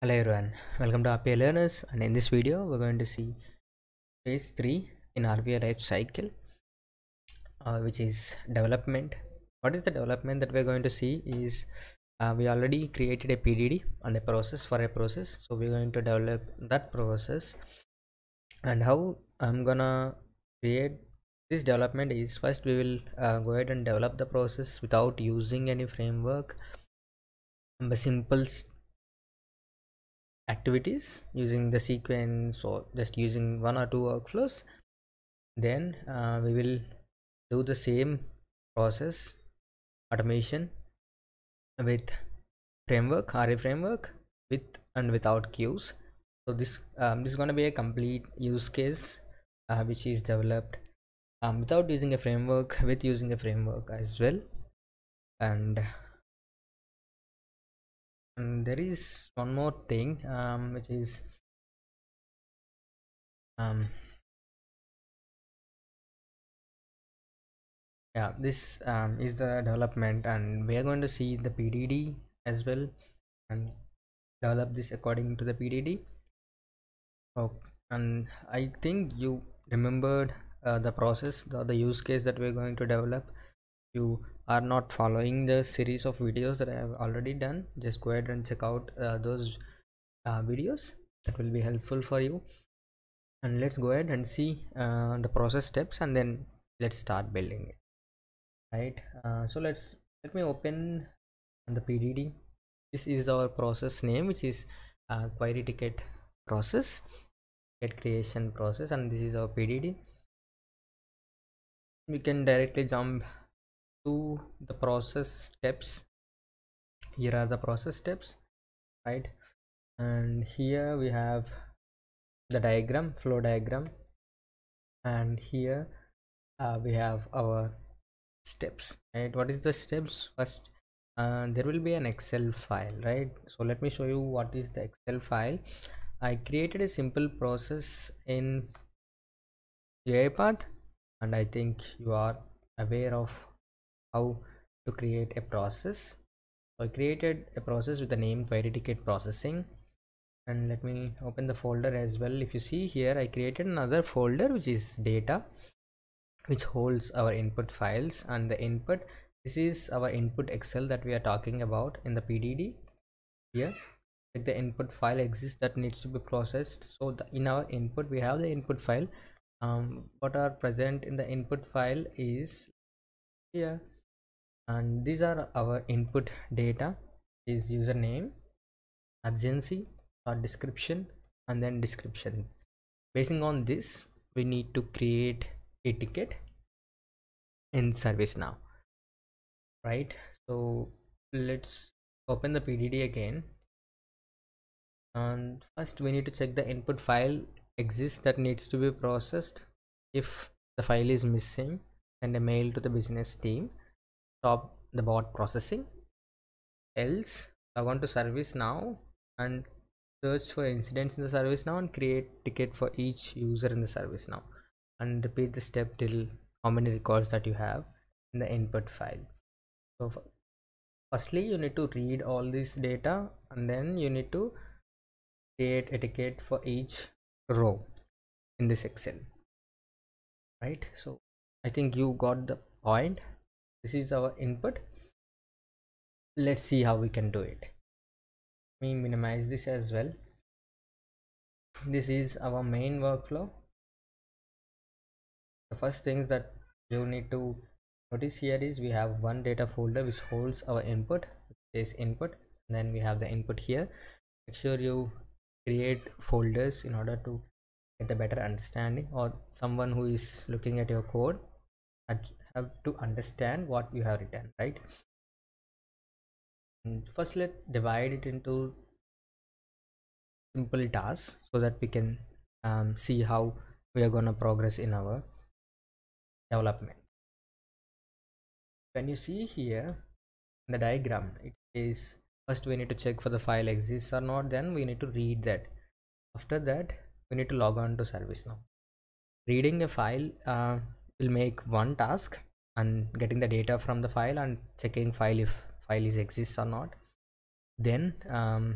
Hello everyone, welcome to RPA Learners, and in this video we're going to see phase 3 in RPA life cycle, which is development. What is the development that we're going to see is we already created a PDD and a process for a process, so we're going to develop that process. And how I'm gonna create this development is, first we will go ahead and develop the process without using any framework, a simple activities using the sequence or just using one or two workflows. Then we will do the same process automation with framework, RA framework, with and without queues. So this is going to be a complete use case which is developed without using a framework, with using a framework as well. And there is one more thing, which is um, yeah, this is the development, and we are going to see the PDD as well and develop this according to the PDD. Oh, and I think you remembered the process, the use case that we're going to develop. You are not following the series of videos that I have already done, just go ahead and check out those videos. That will be helpful for you. And let's go ahead and see the process steps, and then let's start building it. Right, so let me open the PDD. This is our process name, which is query ticket process, ticket creation process, and this is our PDD. We can directly jump to the process steps. Here are the process steps, right? And here we have the diagram, flow diagram, and here we have our steps, right? What is the steps? First, there will be an Excel file, right? So let me show you what is the Excel file. I created a simple process in UiPath, and I think you are aware of how to create a process. So I created a process with the name query ticket processing, and let me open the folder as well. If you see here, I created another folder which is data, which holds our input files, and the input, this is our input Excel that we are talking about in the PDD. Here, if the input file exists that needs to be processed, so in our input we have the input file. What are present in the input file is here, and these are our input data, is username, urgency or description, and then description. Basing on this, we need to create a ticket in ServiceNow, right? So let's open the PDD again, and first we need to check the input file exists that needs to be processed. If the file is missing, send a mail to the business team, stop the bot processing. Else, log on to ServiceNow and search for incidents in the ServiceNow and create ticket for each user in the ServiceNow, and repeat the step till how many records that you have in the input file. So firstly you need to read all this data, and then you need to create a ticket for each row in this Excel, right? So I think you got the point. This is our input. Let's see how we can do it. Let me minimize this as well. This is our main workflow. The first things that you need to notice here is we have one data folder which holds our input, which says input, and then we have the input here. Make sure you create folders in order to get a better understanding, or someone who is looking at your code have to understand what you have written, right? And first let's divide it into simple tasks so that we can see how we are going to progress in our development. When you see here in the diagram, it says first we need to check for the file exists or not, then we need to read that. After that, we need to log on to ServiceNow. Reading a file will make one task, and getting the data from the file and checking file if file is exists or not. Then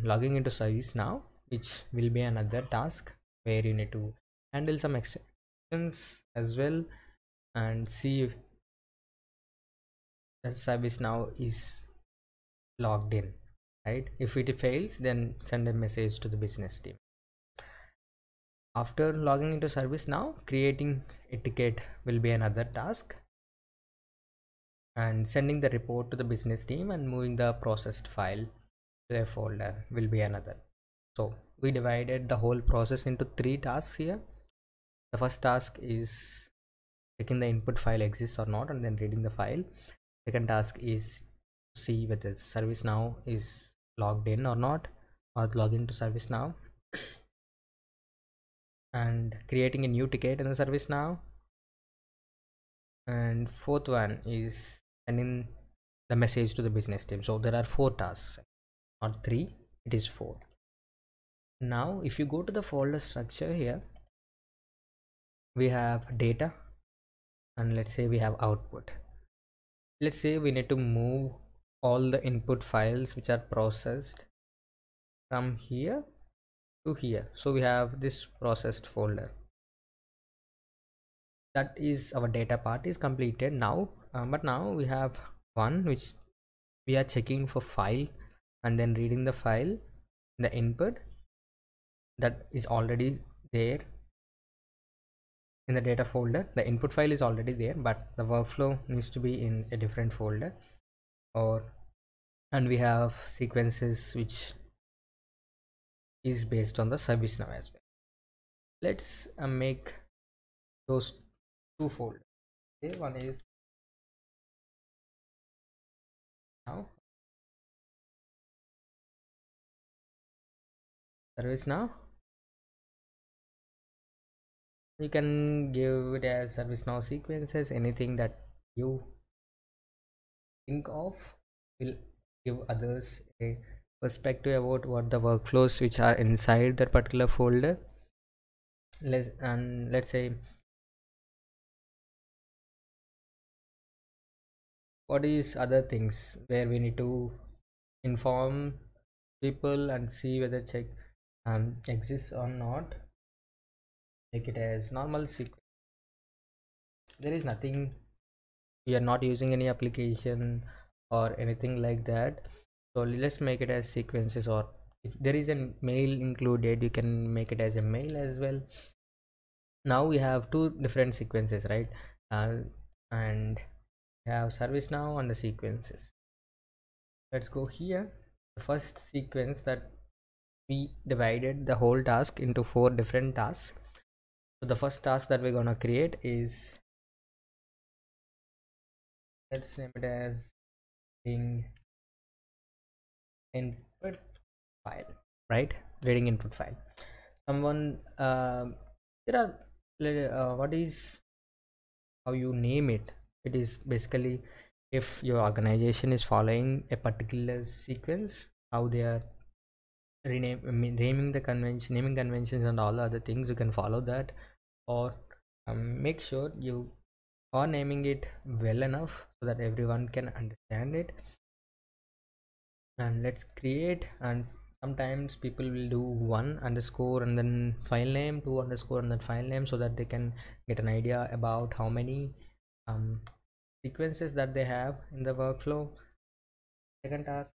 logging into service now, which will be another task where you need to handle some exceptions as well and see if the service now is logged in, right? If it fails, then send a message to the business team. After logging into service now, creating a ticket will be another task, and sending the report to the business team and moving the processed file to a folder will be another. So we divided the whole process into 3 tasks here. The first task is checking the input file exists or not and then reading the file. Second task is to see whether service now is logged in or not, or log into service now, and creating a new ticket in the service now. And fourth one is sending the message to the business team. So there are 4 tasks, not 3, it is 4. Now if you go to the folder structure here, we have data, and let's say we have output. Let's say we need to move all the input files which are processed from here to here. So we have this processed folder. That is our data part is completed now. But now we have one which we are checking for file and then reading the file, the input that is already there in the data folder. The input file is already there, but the workflow needs to be in a different folder. And we have sequences which is based on the service now as well. Let's make those 2 folders. Okay, one is now service now. You can give it as service now sequences. Anything that you think of will give others a perspective about what the workflows which are inside that particular folder. Let's say what is other things where we need to inform people and see whether check exists or not. Make it as normal sequence. There is nothing, we are not using any application or anything like that, so let's make it as sequences. Or if there is a mail included, you can make it as a mail as well. Now we have 2 different sequences, right? And we have service now and the sequences. Let's go here. The first sequence that we divided the whole task into 4 different tasks. So the first task that we're gonna create is, let's name it as reading input file, right? Reading input file. Someone there are what is, how you name it? It is basically if your organization is following a particular sequence, how they are naming the convention, naming conventions and all other things, you can follow that. Or make sure you are naming it well enough so that everyone can understand it. And let's create, and sometimes people will do 1 underscore and then file name, 2 underscore and then file name, so that they can get an idea about how many sequences that they have in the workflow. Second task,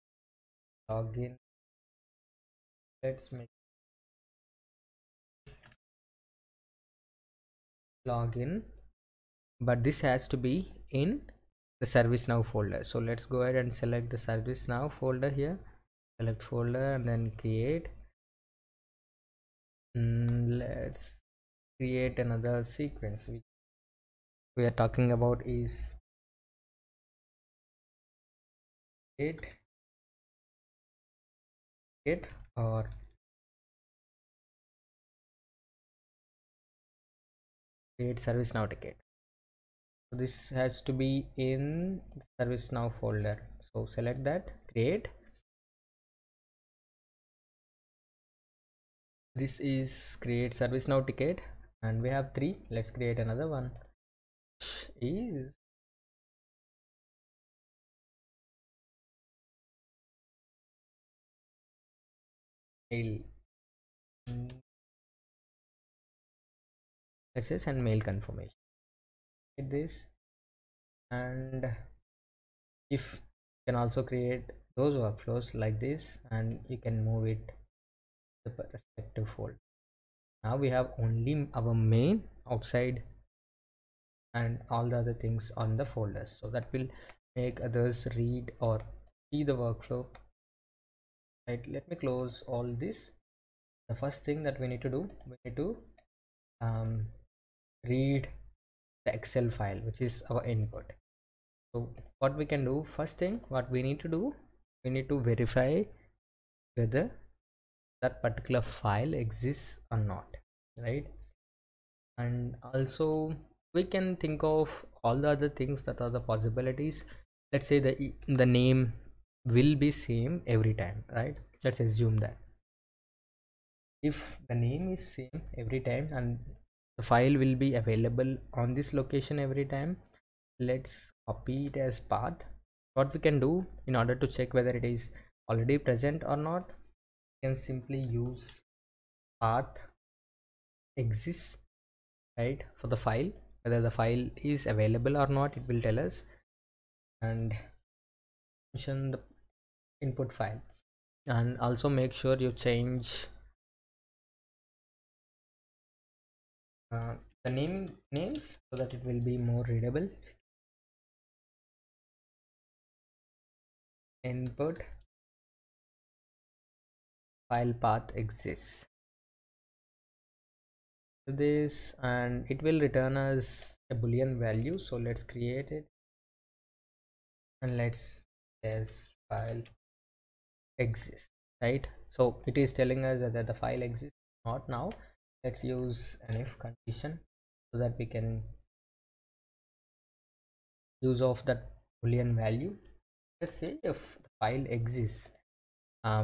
login. Let's make login, but this has to be in the service now folder. So let's go ahead and select the service now folder here, select folder and then create. Let's create another sequence. Which we are talking about is it or create service now ticket. So this has to be in the service now folder, so select that, create. This is create service now ticket, and we have 3. Let's create another one, is mail. Let's say send mail confirmation with this. And if you can also create those workflows like this, and you can move it to the respective folder. Now we have only our main outside and all the other things on the folders, so that will make others read or see the workflow, right? Let me close all this. The first thing that we need to do, we need to read the Excel file, which is our input. So what we can do, first thing what we need to do, we need to verify whether that particular file exists or not, right? And also we can think of all the other things that are the possibilities. Let's say the name will be same every time, right? Let's assume that if the name is same every time and the file will be available on this location every time, let's copy it as path. What we can do in order to check whether it is already present or not, we can simply use path exists, right? For the file, whether the file is available or not, it will tell us. And mention the input file, and also make sure you change the names so that it will be more readable. Input file path exists to this, and it will return us a boolean value. So let's create it, and let's yes file exists, right? So it is telling us that the file exists or not. Now let's use an if condition so that we can use of that boolean value. Let's say if the file exists,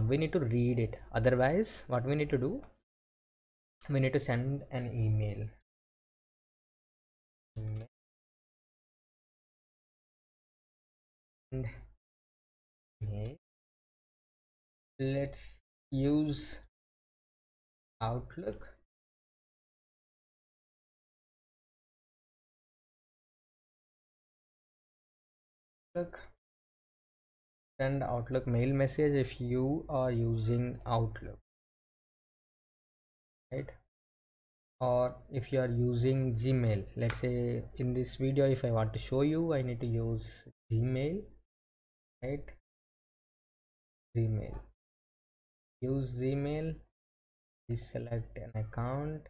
we need to read it. Otherwise what we need to do, we need to send an email. And let's use Outlook. Send Outlook mail message if you are using Outlook, right? Or if you are using Gmail, let's say in this video if I want to show you, I need to use Gmail, right? Gmail, use Gmail. Please select an account.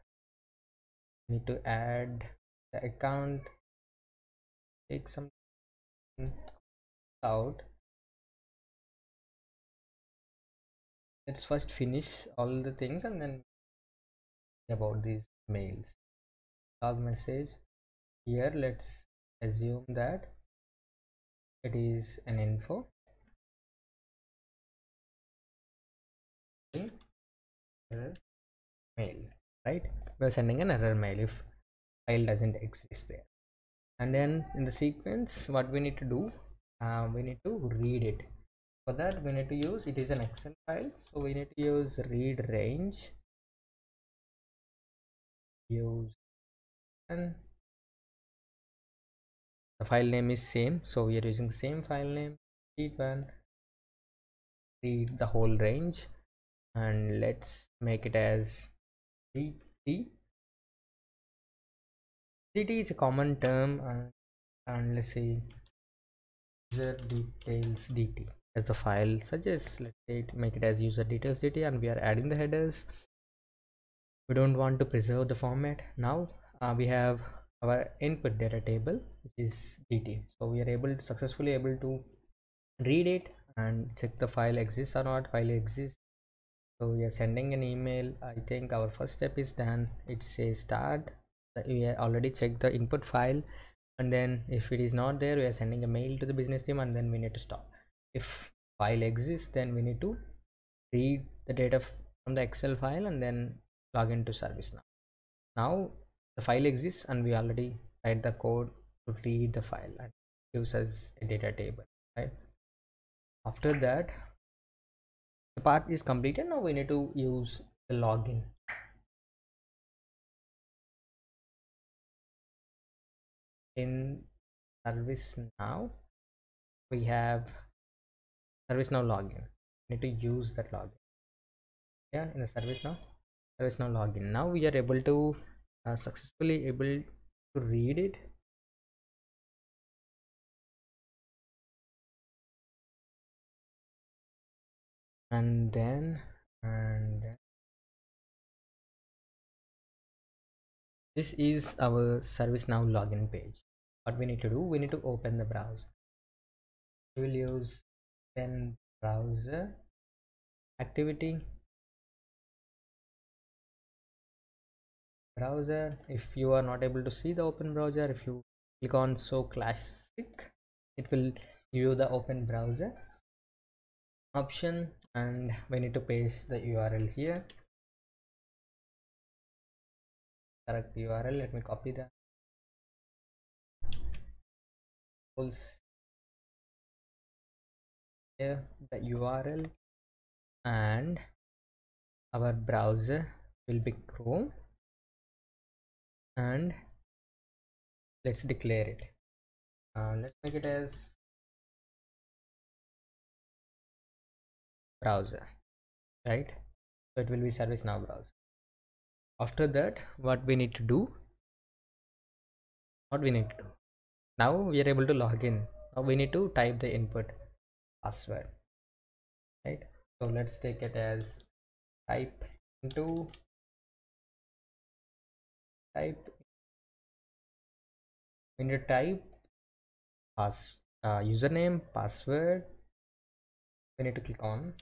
Need to add the account, take some out. Let's first finish all the things and then about these mails. Log message here, let's assume that it is an info error mail, right? We're sending an error mail if file doesn't exist there. And then in the sequence what we need to do, we need to read it. For that we need to use, it is an Excel file, so we need to use read range, use, and the file name is same, so we are using same file name, read one, read the whole range, and let's make it as dt. dt is a common term, and let's say user details dt as the file suggests. Let's say make it as user details dt, and we are adding the headers. We don't want to preserve the format. Now we have our input data table, which is dt, so we are successfully able to read it and check the file exists or not. File exists, so we are sending an email. I think our first step is done. It says start. We already checked the input file, and then if it is not there, we are sending a mail to the business team, and then we need to stop. If file exists, then we need to read the data from the Excel file and then log into ServiceNow. Now the file exists, and we already write the code to read the file and gives us a data table, right? After that the part is completed. Now we need to use the login. In service now we have service now login. We need to use that login. Yeah, in the service now login. Now we are able to successfully able to read it. And then this is our ServiceNow login page. What we need to do, we need to open the browser. We will use open browser activity. Browser, if you are not able to see the open browser, if you click on show classic, it will give you the open browser option, and we need to paste the URL here. Correct URL. Let me copy that. Here the URL, and our browser will be Chrome, and let's declare it. Let's make it as browser, right? So it will be ServiceNow browser. After that, what we need to do, now we are able to log in. Now we need to type the input password, right? So let's take it as type into type we need to type username, password. We need to click on,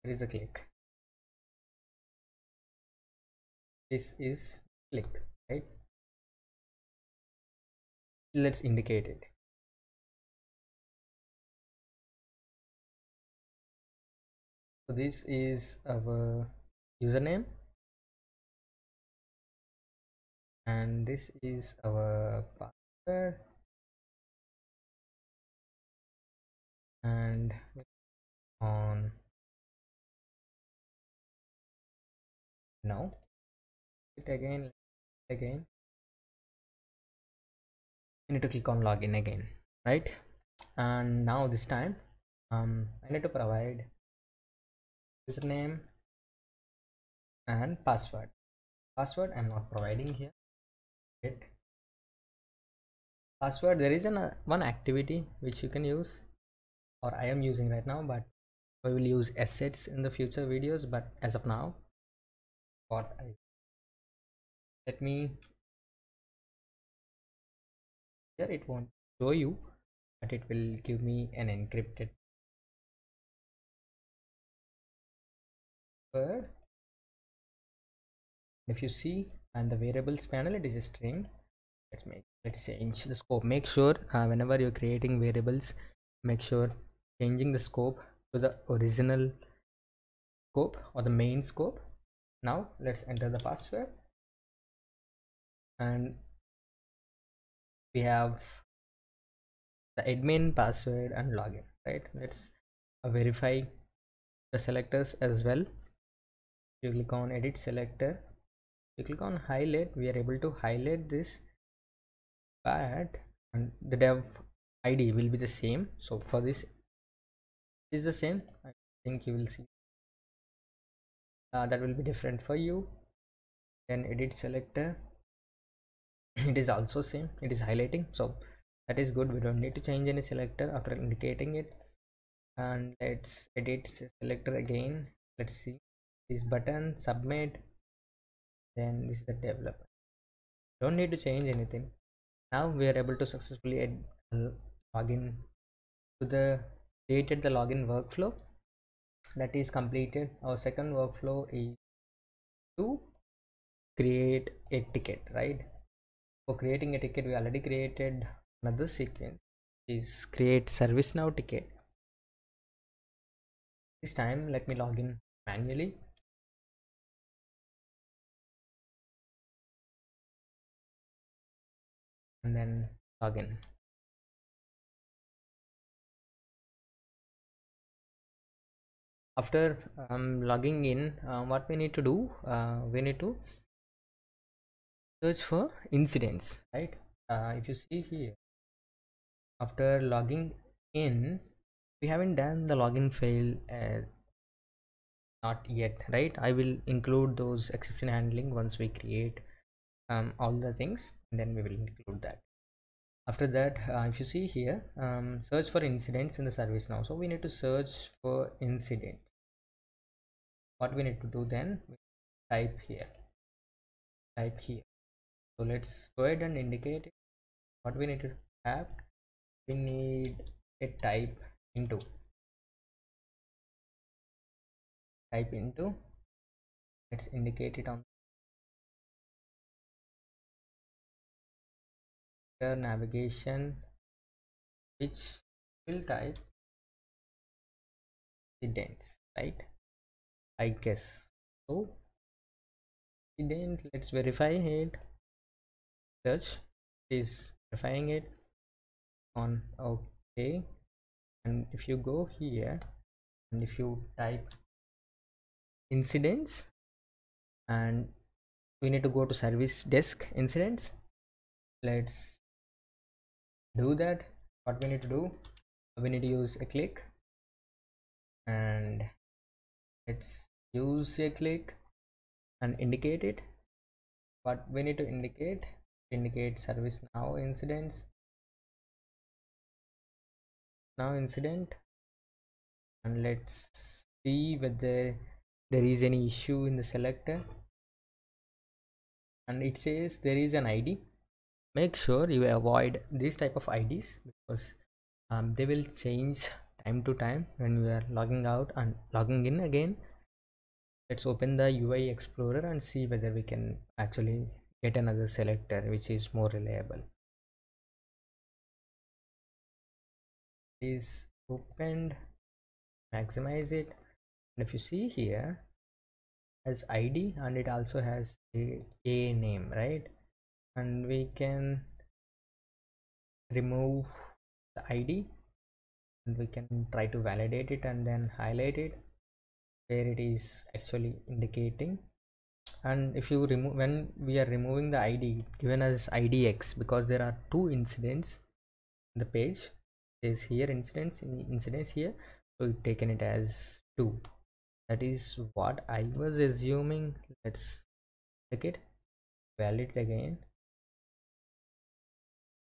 there is a click, this is click, right? Let's indicate it. So this is our username, and this is our password, and on now it again you need to click on login again, right? And now this time I need to provide username and password I'm not providing here. It password, there is one activity which you can use, or I am using right now, but we will use assets in the future videos. But as of now, let me, here it won't show you, but it will give me an encrypted word. If you see, and the variables panel, it is a string. Let's change the scope. Make sure whenever you're creating variables, make sure changing the scope to the original scope or the main scope. Now let's enter the password, and we have the admin, password, and login, right? Let's verify the selectors as well. You click on edit selector, you click on highlight, we are able to highlight this, but and the dev ID will be the same. So for this is the same. I think you will see that will be different for you. Then edit selector, it is also same, it is highlighting, so that is good. We don't need to change any selector after indicating it. And let's edit selector again. Let's see this button, submit, then this is the developer. Don't need to change anything. Now we are able to successfully add login to the created the login workflow. That is completed. Our second workflow is to create a ticket, right? For creating a ticket, we already created another sequence, is create ServiceNow ticket. This time let me log in manually. And then log in. After logging in, what we need to do, we need to search for incidents, right? If you see here, after logging in, we haven't done the login fail, not yet, right? I will include those exception handling once we create all the things, and then we will include that. After that, if you see here, search for incidents in the service now. So we need to search for incidents. What we need to do then, type here, type here. So let's go ahead and indicate it. What we need to have, we need a type into, let's indicate it on the navigation, which will type incidents, right? I guess so. Incidents, let's verify it. Search is verifying it on okay. And if you go here and if you type incidents, and we need to go to service desk incidents, let's do that. What we need to do, we need to use a click, and let's use a click and indicate it. What we need to indicate service now incidents, now incident, and let's see whether there is any issue in the selector, and it says there is an ID. Make sure you avoid these type of IDs because they will change time to time when we are logging out and logging in again. Let's open the UI Explorer and see whether we can actually get another selector which is more reliable. Is opened, maximize it, and if you see here, has ID and it also has a name, right? And we can remove the ID and we can try to validate it and then highlight it where it is actually indicating. And if you remove, when we are removing the ID given as IDX, because there are two incidents in the page, says here incidents here, so it taken it as 2. That is what I was assuming. Let's check it, validate again.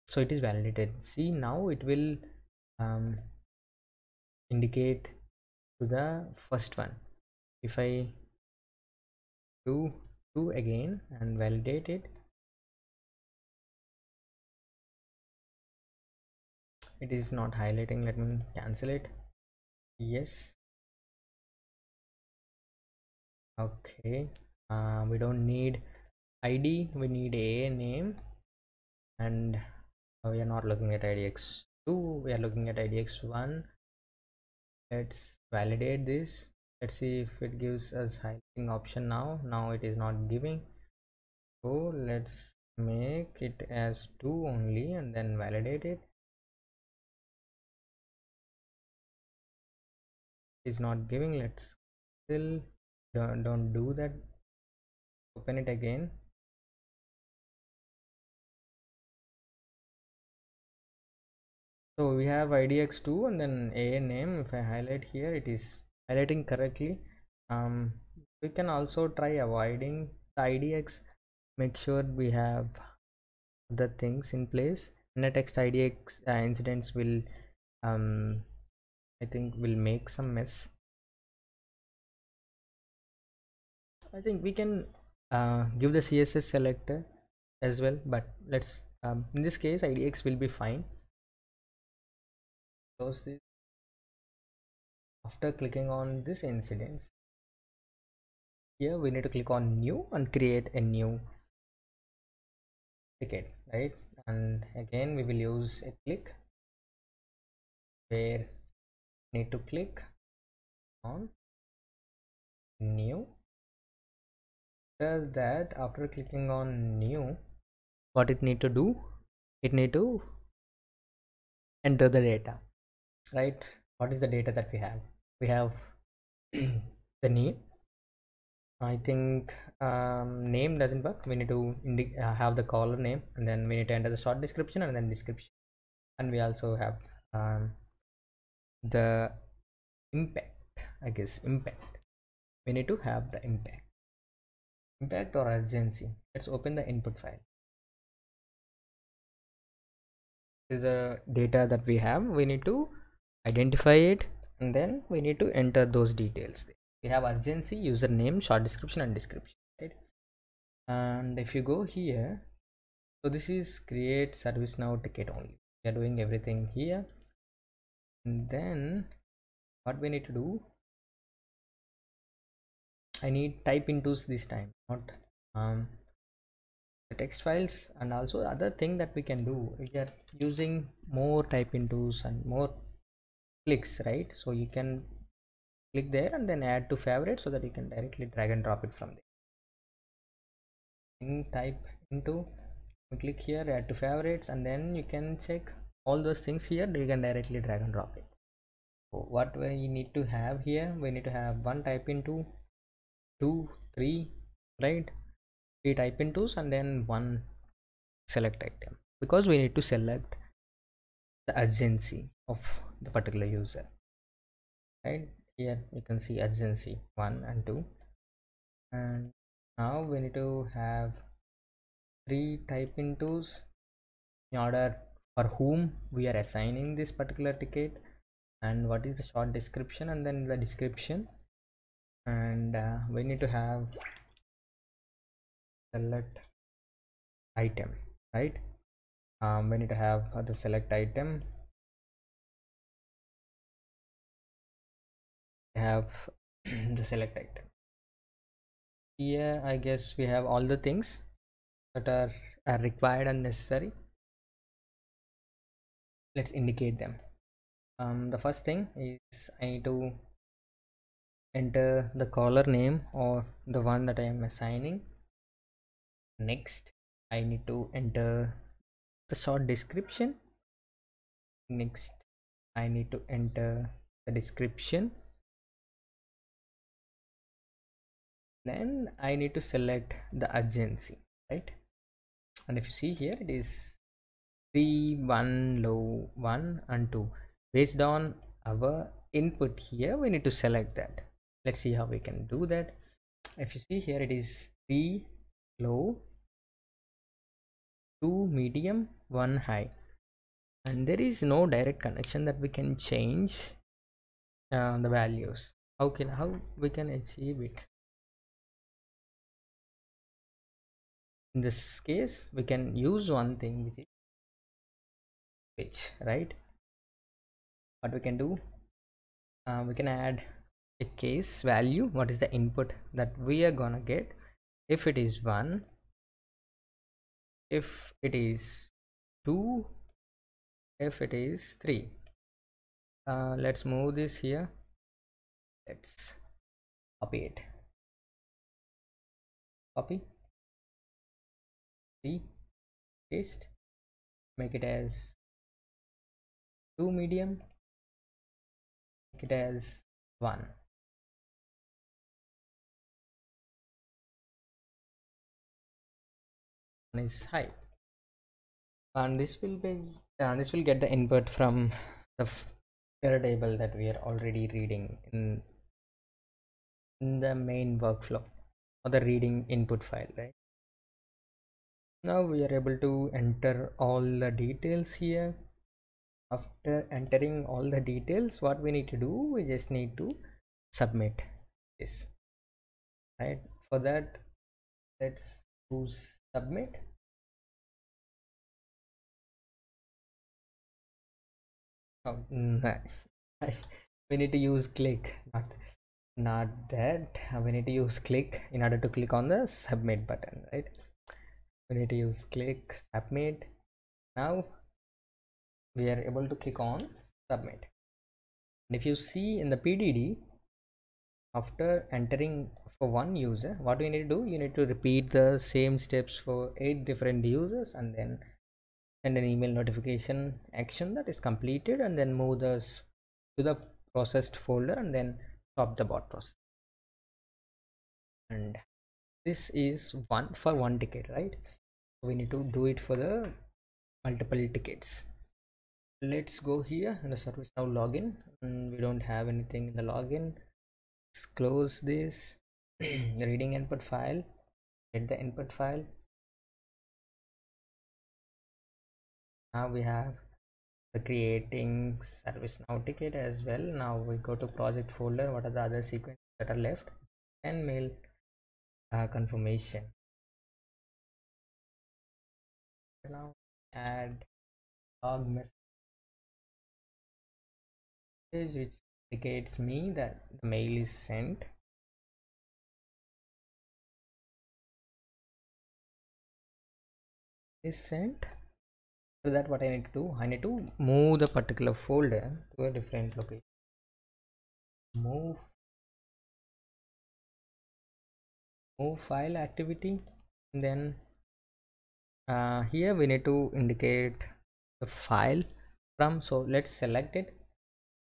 So it is validated. See, now it will indicate to the first one. If I do again and validate it, it is not highlighting. Let me cancel it. Yes, okay. We don't need ID, we need a name, and we are not looking at IDX2, we are looking at IDX1. Let's validate this. Let's see if it gives us highlighting option now. Now it is not giving. So let's make it as 2 only and then validate it. It's not giving. Let's still don't do that. Open it again. So we have IDX2 and then a name. If I highlight here, it is highlighting correctly. We can also try avoiding the IDX. Make sure we have the things in place. Next IDX incidents will I think will make some mess. I think we can give the CSS selector as well, but let's in this case IDX will be fine. Close this. After clicking on this incidents, here we need to click on new and create a new ticket, right? And again we will use a click where need to click on new. After that, after clicking on new, what it need to do, it need to enter the data, right? What is the data that we have the name. I think name doesn't work. We need to have the caller name, and then we need to enter the short description and then description. And we also have the impact. I guess impact. We need to have the impact or urgency. Let's open the input file. The data that we have, we need to identify it, and then we need to enter those details. We have urgency, username, short description, and description, right? And if you go here, so this is create ServiceNow ticket only. We are doing everything here, and then what we need to do, I need type intos this time, not the text files. And also other thing that we can do, we are using more type intos and more clicks, right? So you can click there and then add to favorite, so that you can directly drag and drop it from there. In type into, click here, add to favorites, and then you can check all those things here. You can directly drag and drop it. So what we need to have here, we need to have one type into, 2, 3, right? 3 type intos, and then one select item, because we need to select the urgency of the particular user, right? Here you can see urgency 1 and 2, and now we need to have 3 type intos in order for whom we are assigning this particular ticket, and what is the short description, and then the description. And we need to have select item, right? We need to have the select item, have the select item here. I guess we have all the things that are required and necessary. Let's indicate them. The first thing is I need to enter the caller name or the one that I am assigning. Next, I need to enter the short description. Next, I need to enter the description. Then I need to select the urgency, right? And if you see here, it is 3, 1, low, 1 and 2. Based on our input here, we need to select that. Let's see how we can do that. If you see here, it is 3 low, 2 medium, 1 high, and there is no direct connection that we can change the values. How we can achieve it? In this case, we can use one thing, which is switch, right? What we can do, we can add a case value. What is the input that we are gonna get? If it is 1, if it is 2, if it is 3. Let's move this here. Let's copy it, copy, paste, make it as 2 medium, make it as 1. Is high, and this will get the input from the error table that we are already reading in the main workflow, or the reading input file, right? Now we are able to enter all the details here. After entering all the details, what we need to do, we just need to submit this, right? For that, let's choose submit. Oh, we need to use click, not that. We need to use click in order to click on the submit button, right? We need to use click submit. Now we are able to click on submit, and if you see in the PDD, after entering for one user, what we need to do, you need to repeat the same steps for 8 different users, and then send an email notification action that is completed, and then move this to the processed folder, and then stop the bot process. And this is one for one ticket, right? We need to do it for the multiple tickets. Let's go here in the service now login, and we don't have anything in the login. Let's close this. Reading input file, get the input file. Now we have the creating service now ticket as well. Now we go to project folder. What are the other sequences that are left? And mail confirmation. Now add log message which indicates me that the mail is sent. Is sent. For that, what I need to do, I need to move the particular folder to a different location. Move file activity, and then here we need to indicate the file from. So let's select it.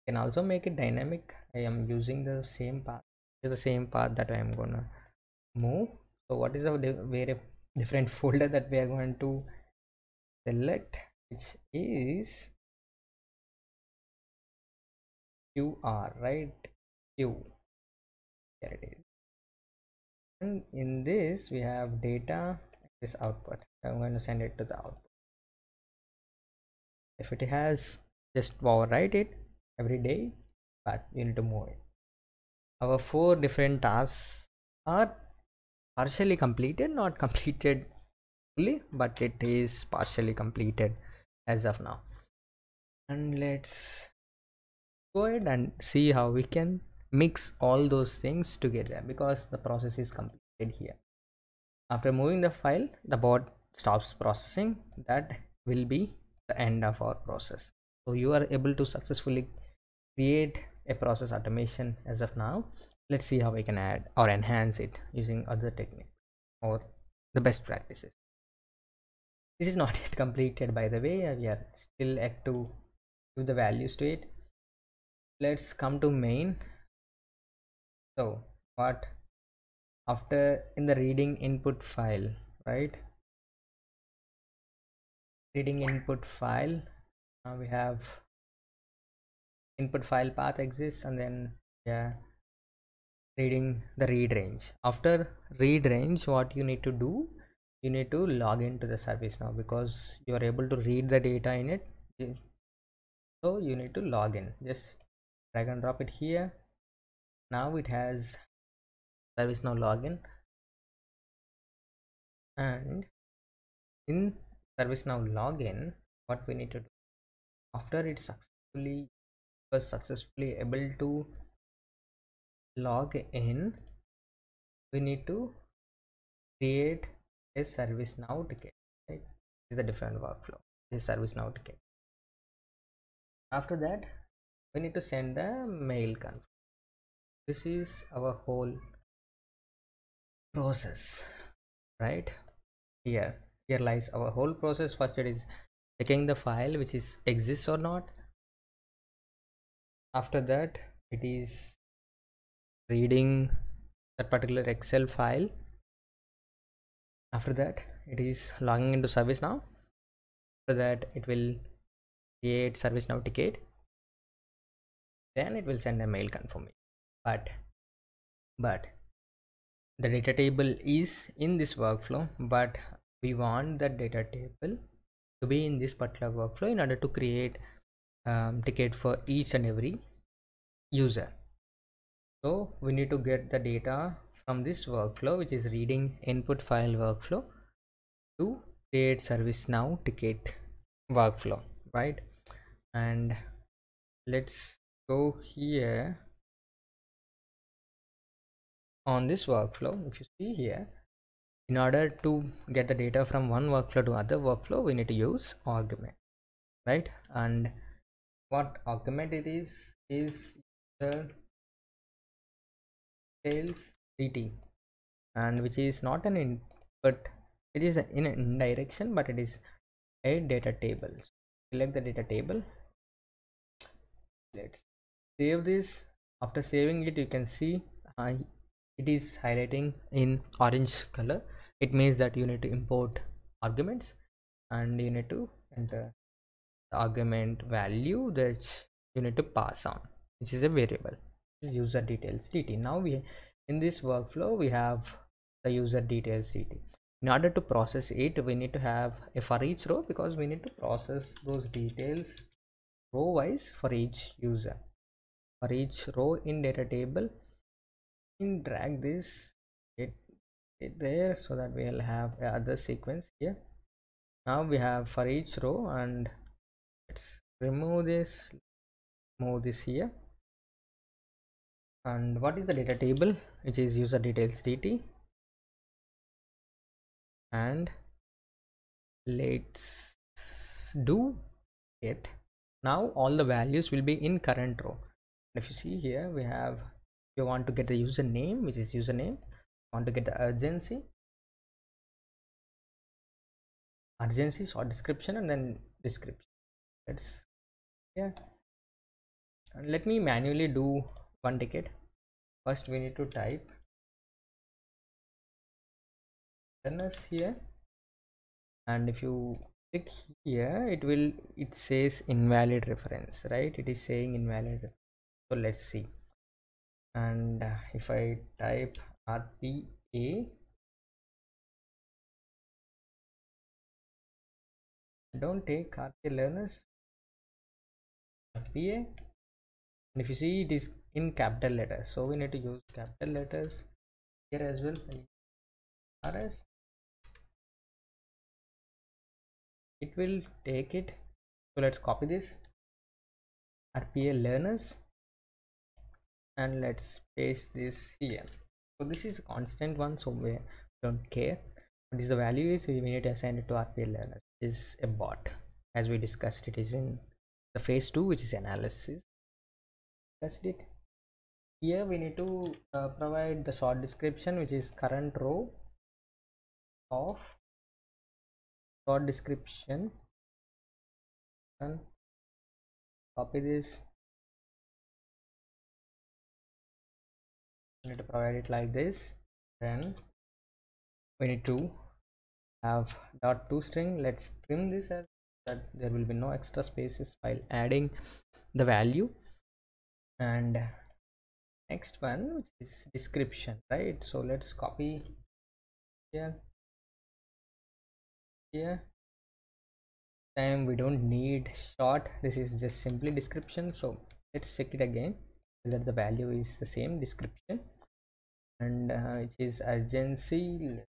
You can also make it dynamic. I am using the same path. It's the same path that I am gonna move. So what is the very different folder that we are going to select, which is QR, right? Q. There it is. And in this we have data, this output. I'm going to send it to the output. If it has, just overwrite it every day, but you need to move it. Our 4 different tasks are partially completed, not completed fully, but it is partially completed as of now. And let's go ahead and see how we can mix all those things together, because the process is completed here. After moving the file, the bot stops processing. That will be the end of our process. So you are able to successfully create a process automation as of now. Let's see how we can add or enhance it using other techniques or the best practices. This is not yet completed, by the way. We are still yet to give the values to it. Let's come to main. So what, after in the reading input file, right? Reading input file, we have input file path exists, and then yeah, reading the read range. After read range, what you need to do, you need to log into the service now, because you are able to read the data in it. So you need to log in. Just drag and drop it here. Now it has service now login, and in service now login, what we need to do, after it was successfully able to log in, we need to create a service now ticket, right? This is a different workflow. This service now ticket. After that, we need to send a mail confirm. This is our whole process, right? Here lies our whole process. First, it is checking the file which is exists or not. After that, it is reading that particular Excel file. After that, it is logging into service now. After that, it will create service now ticket. Then it will send a mail confirmation. But the data table is in this workflow, but we want that data table to be in this particular workflow in order to create ticket for each and every user. So we need to get the data from this workflow, which is reading input file workflow, to create service now ticket workflow, right? And let's go here on this workflow. If you see here, in order to get the data from one workflow to other workflow, we need to use argument, right? And what argument it is the sales dt, and which is not an input, it is in an indirection, but it is a data table. So select the data table. Let's save this. After saving it, you can see uh, it is highlighting in orange color. It means that you need to import arguments and you need to enter the argument value that you need to pass on, which is a variable. This is user details dt. Now we, in this workflow, we have the user details dt. In order to process it, we need to have a for each row, because we need to process those details row wise for each user. For each row in data table, in drag this it there, so that we'll have a other sequence here. Now we have for each row, and let's remove this, move this here. And what is the data table? Which is user details dt. And let's do it. Now all the values will be in current row. If you see here, we have, you want to get the username, which is username, want to get the urgency, short description, and then description. Let's, yeah, and let me manually do one ticket. First we need to type runners here, and if you click here, it says invalid reference, right? It is saying invalid. So let's see. And if I type RPA, don't take RPA learners, RPA, and if you see, it is in capital letters, so we need to use capital letters here as well. RS, it will take it. So let's copy this RPA learners and let's paste this here. So this is a constant one, so we don't care what is the value is. We need to assign it to RPA learners. This is a bot, as we discussed. It is in the phase 2, which is analysis. That's it. Here we need to provide the short description, which is current row of short description, and copy this. We need to provide it like this. Then we need to have .toString. Let's trim this as that there will be no extra spaces while adding the value. And next one, which is description, right? So let's copy here. Time we don't need short, this is just simply description. So let's check it again so that the value is the same, description, and which is urgency. Let's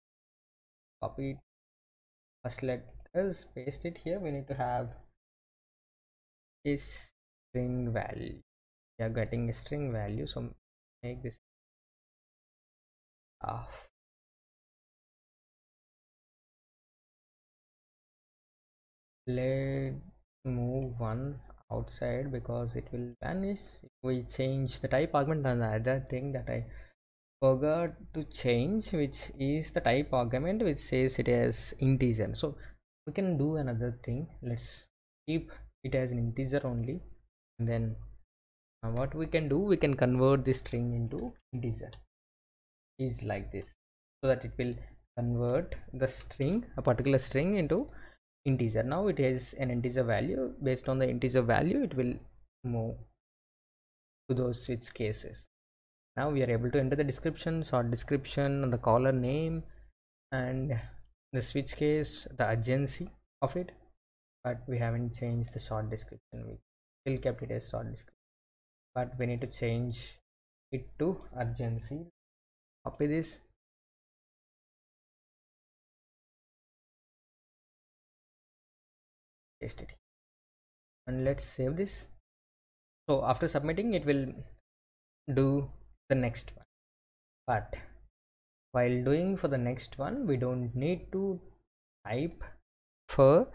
copy it. First let us paste it here. We need to have a string value. We are getting a string value, so make this off. Let's move one outside because it will vanish if we change the type argument. And the other thing that I forgot to change, which is the type argument, which says it as integer. So we can do another thing. Let's keep it as an integer only, and then what we can do, we can convert this string into integer, is like this, so that it will convert the string, a particular string, into integer. Now it has an integer value. Based on the integer value, it will move to those switch cases. Now we are able to enter the description, short description, and the caller name, and the switch case, the urgency of it, but we haven't changed the short description. We still kept it as short description, but we need to change it to urgency. Copy this, paste it, and let's save this. So after submitting, it will do the next one, but while doing for the next one, we don't need to type for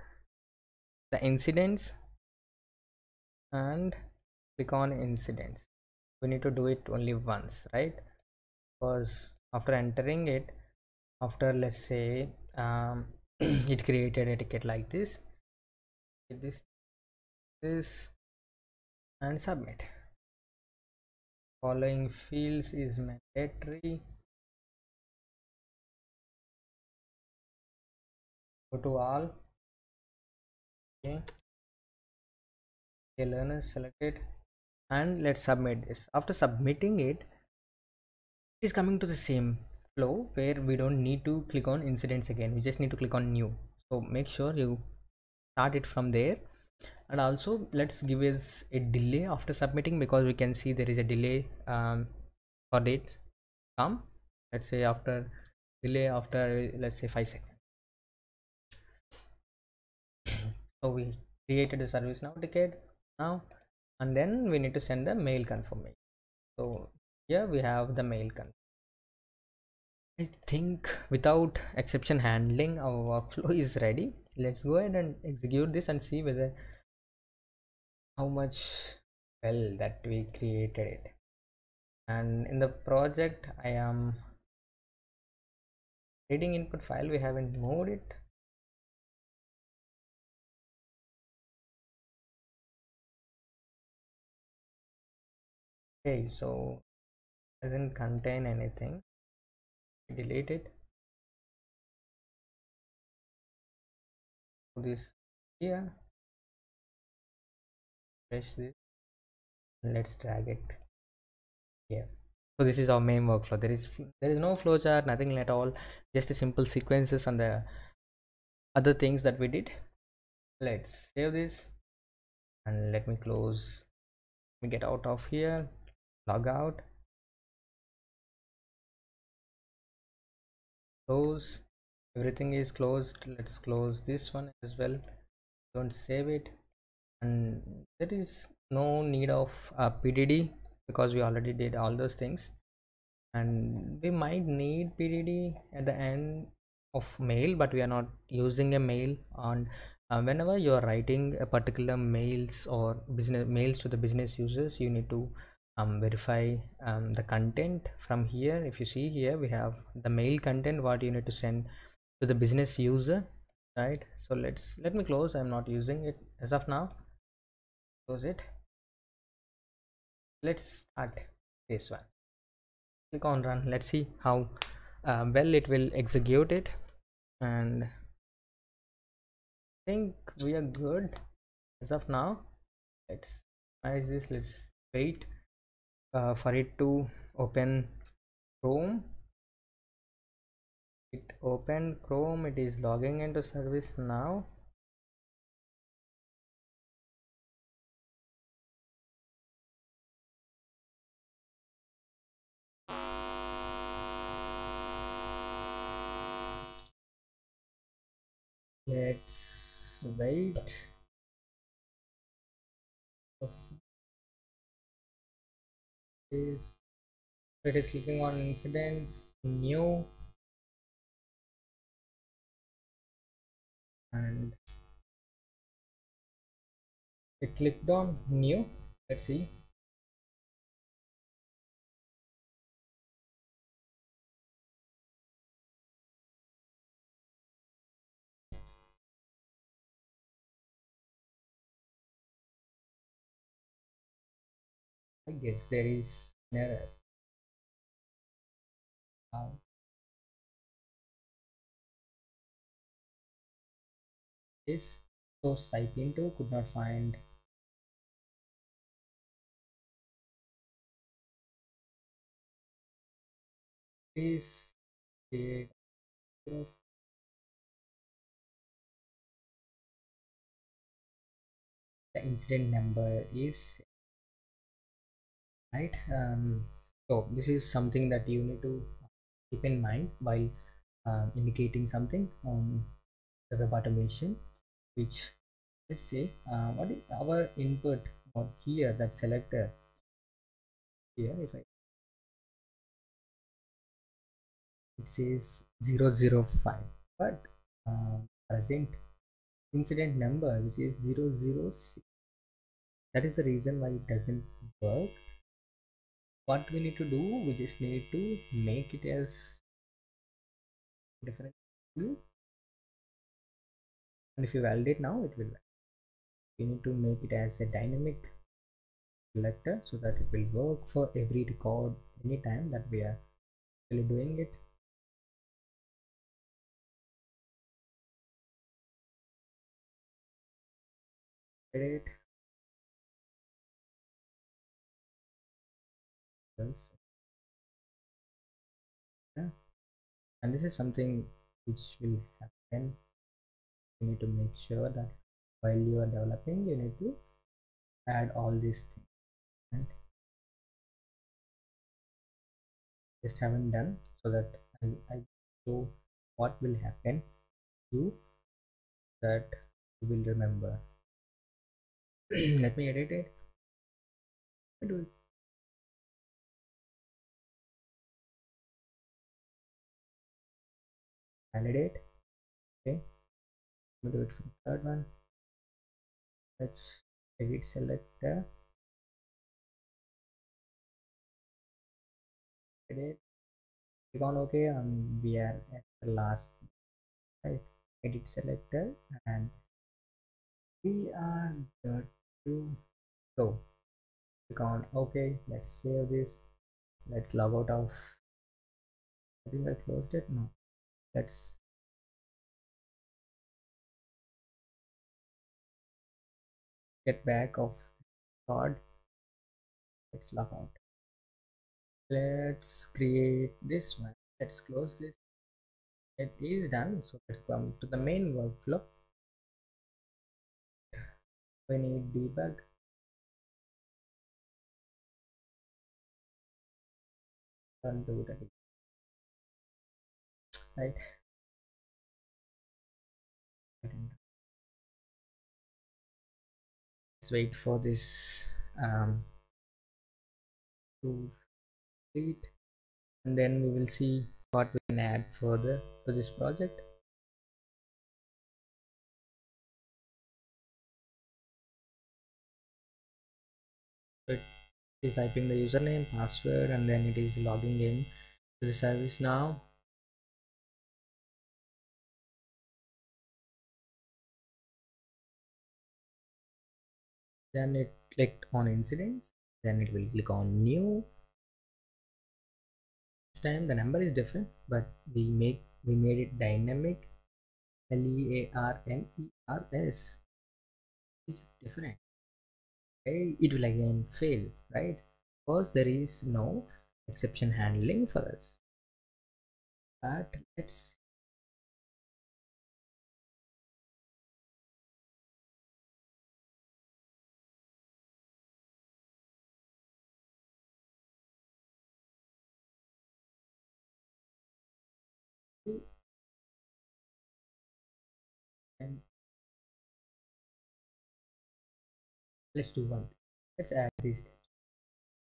the incidents and click on incidents. We need to do it only once, right? Because after entering it, after, let's say, it created a ticket like this, this and submit. following fields is mandatory. Go to all. Okay, okay, learners selected, and let's submit this. After submitting it, it is coming to the same flow where we don't need to click on incidents again. We just need to click on new. So make sure you start it from there. And also let's give us a delay after submitting, because we can see there is a delay for dates come. Let's say after delay after, let's say 5 seconds. So we created a service now ticket now, and then we need to send the mail confirmation. So here we have the mail confirmation. I think without exception handling, our workflow is ready. Let's go ahead and execute this and see whether how much well that we created it. And in the project I am reading input file, we haven't moved it. Okay, so doesn't contain anything. Delete it. Do this here, press this, and let's drag it here. So this is our main workflow. There is no flowchart, nothing at all, just a simple sequences and the other things that we did. Let's save this and let me close. Let me get out of here, log out, close. Everything is closed. Let's close this one as well. Don't save it. And there is no need of PDD, because we already did all those things. And we might need PDD at the end of mail, but we are not using a mail on whenever you are writing a particular mails or business mails to the business users, you need to verify the content from here. If you see here, we have the mail content what you need to send to the business user, right? So let me close. I'm not using it as of now. Close it. Let's start this one. Click on run. Let's see how well it will execute it. And I think we are good as of now. Let's try this. Let's wait for it to open Chrome. It opened Chrome. It is logging into service now. Let's wait. It is clicking on incidents, new, and it clicked on new. Let's see. I guess there is an error. This source type into could not find. Is the incident number is right. So this is something that you need to keep in mind while indicating something on the web automation, which, let's say, what is our input or here, that selector here, if I, it says 005, but present incident number which is 006. That is the reason why it doesn't work. What we need to do, we just need to make it as different view, and if you validate now, it will. You need to make it as a dynamic selector so that it will work for every record anytime that we are actually doing it. Edit. Yes. Yeah. And this is something which will happen. You need to make sure that while you are developing, you need to add all these things. And just haven't done so that I show what will happen to you that you will remember. Let me edit it. Do it. Validate. Okay. Let me do it for the third one. Let's edit selector. Edit. Click on OK. We are at the last, right? Edit selector, and we are good to go. Click on OK. Let's save this. Let's log out of. I think I closed it. No. Let's get back of card. Let's log out. Let's create this one. Let's close this. It is done. So let's come to the main workflow. We need debug. Undo the debug. Right. Let's wait for this to complete, and then we will see what we can add further to this project. So it is typing the username, password, and then it is logging in to the service now. Then it clicked on incidents. Then it will click on new. This time the number is different, but we made it dynamic. LEARNERS is different. Okay, it will again fail, right? Because there is no exception handling for us. But let's do, and let's do one. Let's add these steps,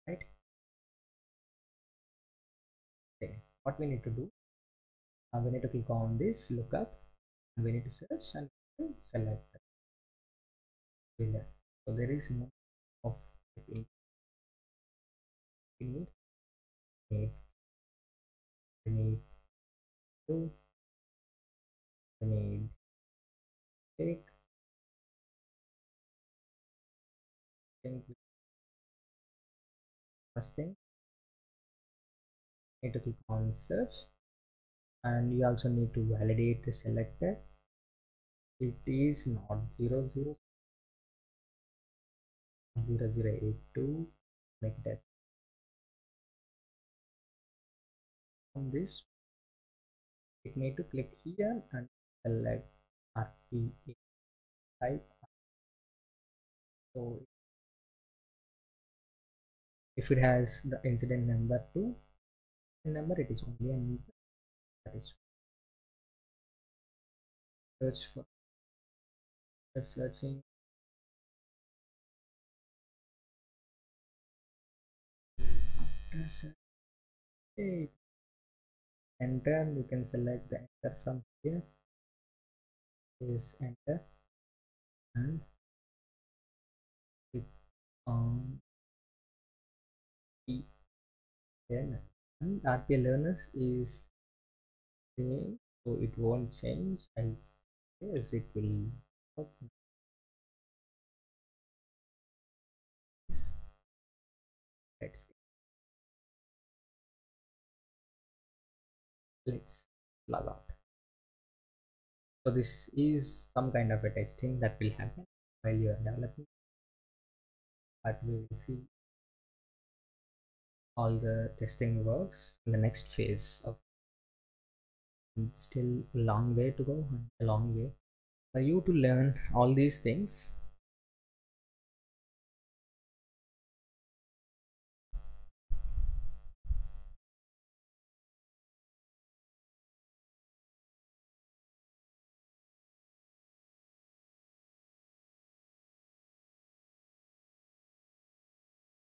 right? Okay. What we need to do, we need to click on this lookup, and we need to search and select the filler. So there is no of typing. We need, we need to, we need take. Think first thing, need to click on search, and you also need to validate the selector. It is not 0082. Make it as on this. It need to click here and select RPA type. So if it has the incident number 2 number, it is only a number. That is search for searching. After enter, you can select the enter from here. Is enter and click on the learner. And RPA learners is same, so it won't change. I guess it will work. Let's log out. So this is some kind of a testing that will happen while you are developing, but we will see all the testing works in the next phase of. Still a long way to go, a long way for you to learn all these things.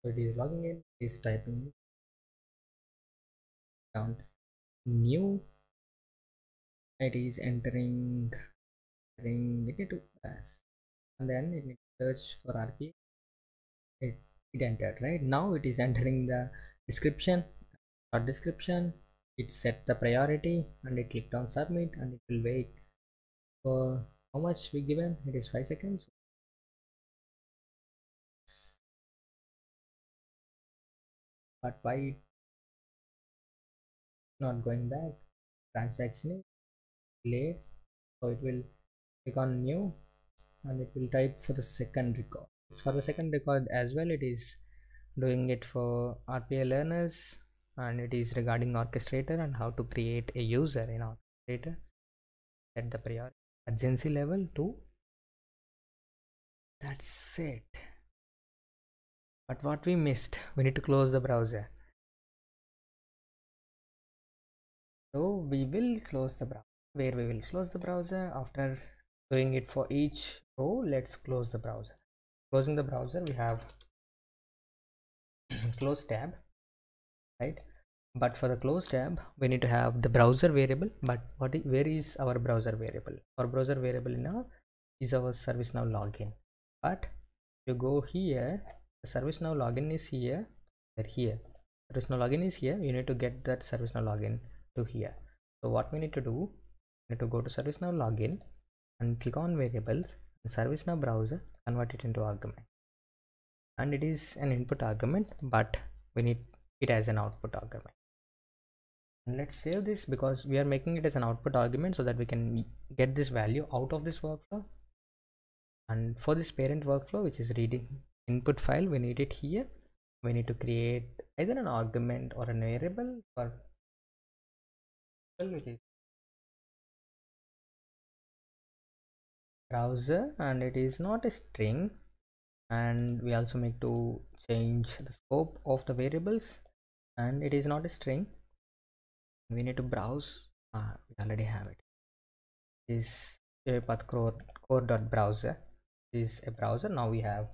So it is logging in, is typing down new, it is entering it to pass, and then it needs to search for RPA. It entered, right? Now it is entering the description, short description. It set the priority and it clicked on submit, and it will wait for how much we given. It is 5 seconds. But why it not going back? Transaction is delayed, so it will click on new and it will type for the second record. For the second record as well, it is doing it for RPA learners, and it is regarding orchestrator and how to create a user in orchestrator. Set the priority urgency level to. That's it. But what we missed, we need to close the browser. So we will close the browser. Where we will close the browser after doing it for each row. Let's close the browser. Closing the browser, we have close tab, right? But for the close tab, we need to have the browser variable. But where is our browser variable? Our browser variable now is our ServiceNow login. But you go here, the ServiceNow login is here. Here ServiceNow login is here. You need to get that ServiceNow login to here. So what we need to do, we need to go to ServiceNow login and click on variables and ServiceNow browser, convert it into argument, and it is an input argument, but we need it as an output argument. And let's save this because we are making it as an output argument so that we can get this value out of this workflow. And for this parent workflow, which is reading input file, we need it here. We need to create either an argument or a variable for which is browser, and it is not a string. And we also need to change the scope of the variables, and it is not a string. We need to browse. We already have it. Is path core.browser is a browser. Now we have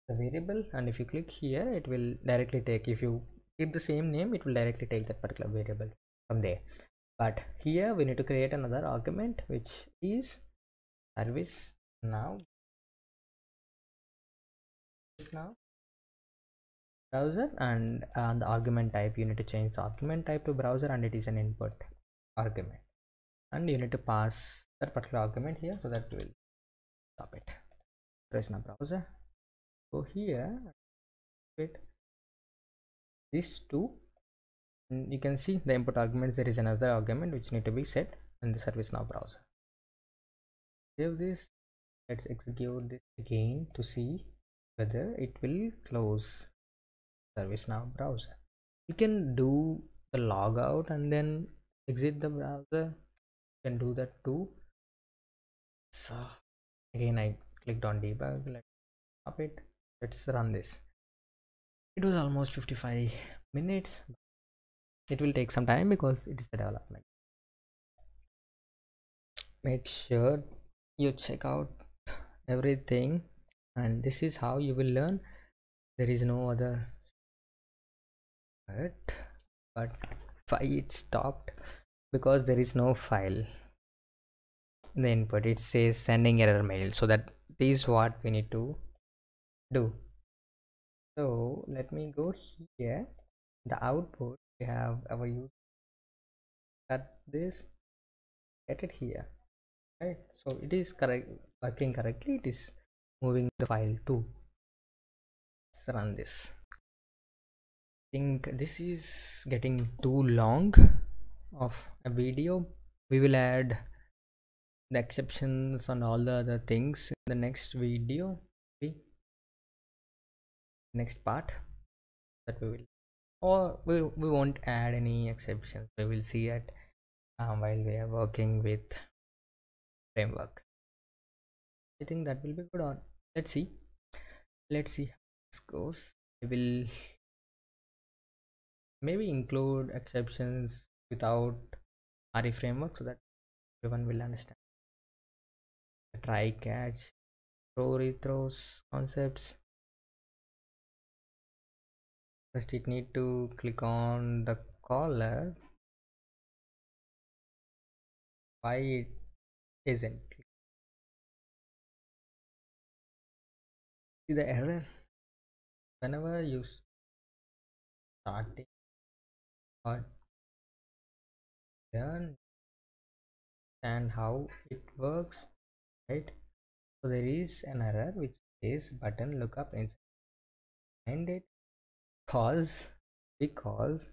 the variable, and if you click here, it will directly take, if you keep the same name, it will directly take that particular variable from there. But here we need to create another argument, which is service now browser, and the argument type, you need to change the argument type to browser, and it is an input argument, and you need to pass that particular argument here so that we will stop it. Press now browser, go here, wait these two, and you can see the input arguments. There is another argument which need to be set in the ServiceNow browser. Save this. Let's execute this again to see whether it will close ServiceNow browser. You can do the logout and then exit the browser. You can do that too. So again, I clicked on debug. Let's stop it. Let's run this. It was almost 55 minutes. It will take some time because it is the development. Make sure you check out everything, and this is how you will learn. There is no other, but why it stopped? Because there is no file in the input. It says sending error mail, so that is what we need to do. So let me go here, the output, we have our use, cut this, get it here, right? So it is correct, working correctly. It is moving the file too. Let's run this. think this is getting too long of a video. We will add the exceptions and all the other things in the next video, maybe next part that we will, or we won't add any exceptions. We will see it while we are working with framework. I think that will be good. On let's see how this goes. I will maybe include exceptions without RE framework so that everyone will understand the try catch throw rethrows concepts. First it need to click on the caller. Why it isn't? See the error whenever you starting or learn and how it works, right? So there is an error which says button lookup inside it because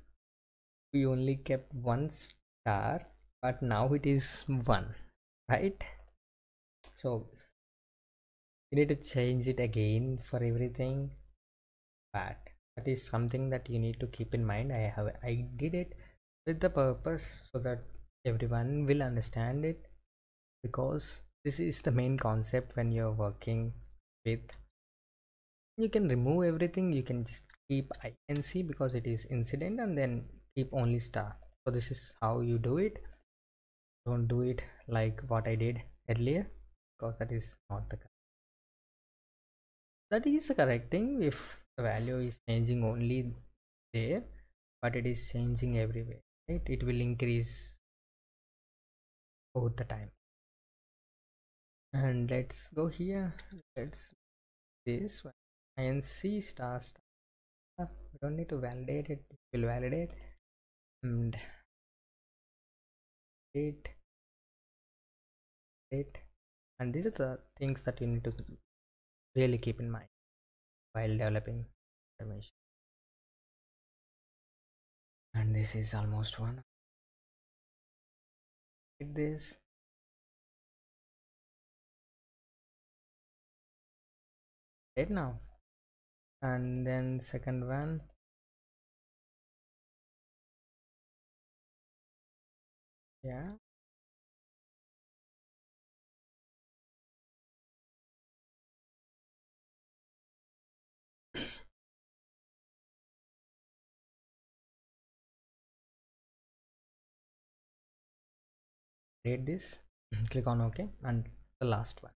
we only kept one star, but now it is one, right? So you need to change it again for everything, but that is something that you need to keep in mind. I did it with the purpose so that everyone will understand it, because this is the main concept. When you're working with, you can remove everything, you can just keep inc because it is incident, and then keep only star. So this is how you do it. Don't do it like what I did earlier, because that is not the that is the correct thing if the value is changing only there, but it is changing everywhere, right? It will increase over the time. And let's go here. Let's this one inc star star. We don't need to validate it. It will validate and date date. And these are the things that you need to really keep in mind while developing automation. And this is almost one. Hit this. Right now. And then second one. Yeah. Rate this. Click on OK. And the last one.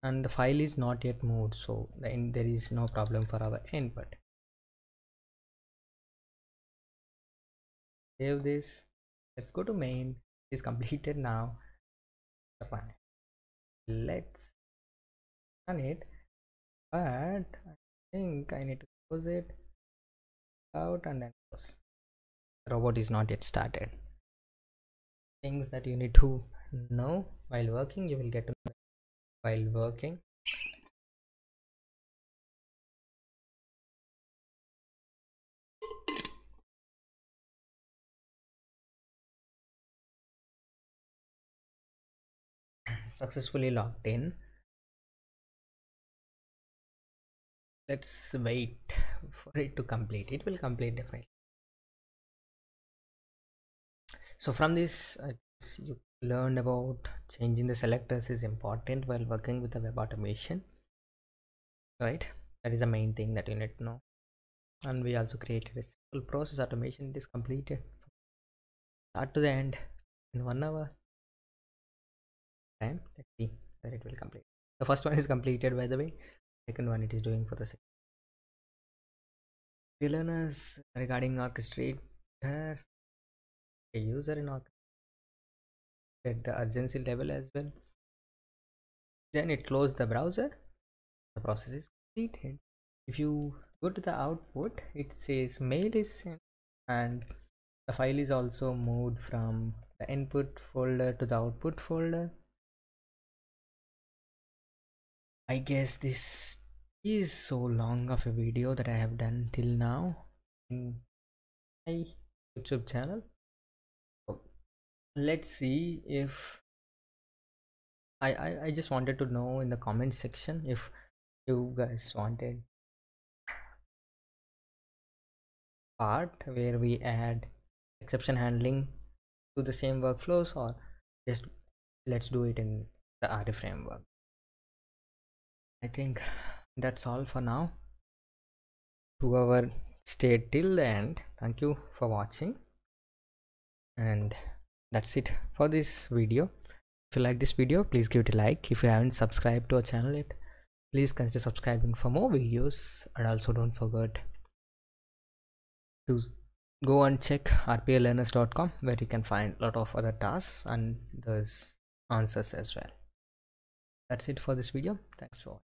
And the file is not yet moved, so there is no problem for our input. Save this. Let's go to main. It is completed now. Let's run it, but I think I need to close it out and then close. The robot is not yet started. Things that you need to know while working, you will get to know while working. Successfully logged in. Let's wait for it to complete. It will complete definitely. So from this you learned about changing the selectors is important while working with the web automation, right? That is the main thing that you need to know. And we also created a simple process automation. It is completed start to the end in 1 hour time. Let's see that it will complete. The first one is completed, by the way. Second one it is doing for the second. We learners regarding orchestrator, a user in orchestrator, set the urgency level as well. Then it closed the browser. The process is completed. If you go to the output, it says mail is sent, and the file is also moved from the input folder to the output folder. I guess this is so long of a video that I have done till now in my YouTube channel. So let's see if I just wanted to know in the comment section if you guys wanted part where we add exception handling to the same workflows, or just let's do it in the RA framework. I think that's all for now. Whoever stayed till the end, thank you for watching, and that's it for this video. If you like this video, please give it a like. If you haven't subscribed to our channel yet, please consider subscribing for more videos, and also don't forget to go and check rpalearners.com, where you can find a lot of other tasks and there's answers as well. That's it for this video. Thanks for watching.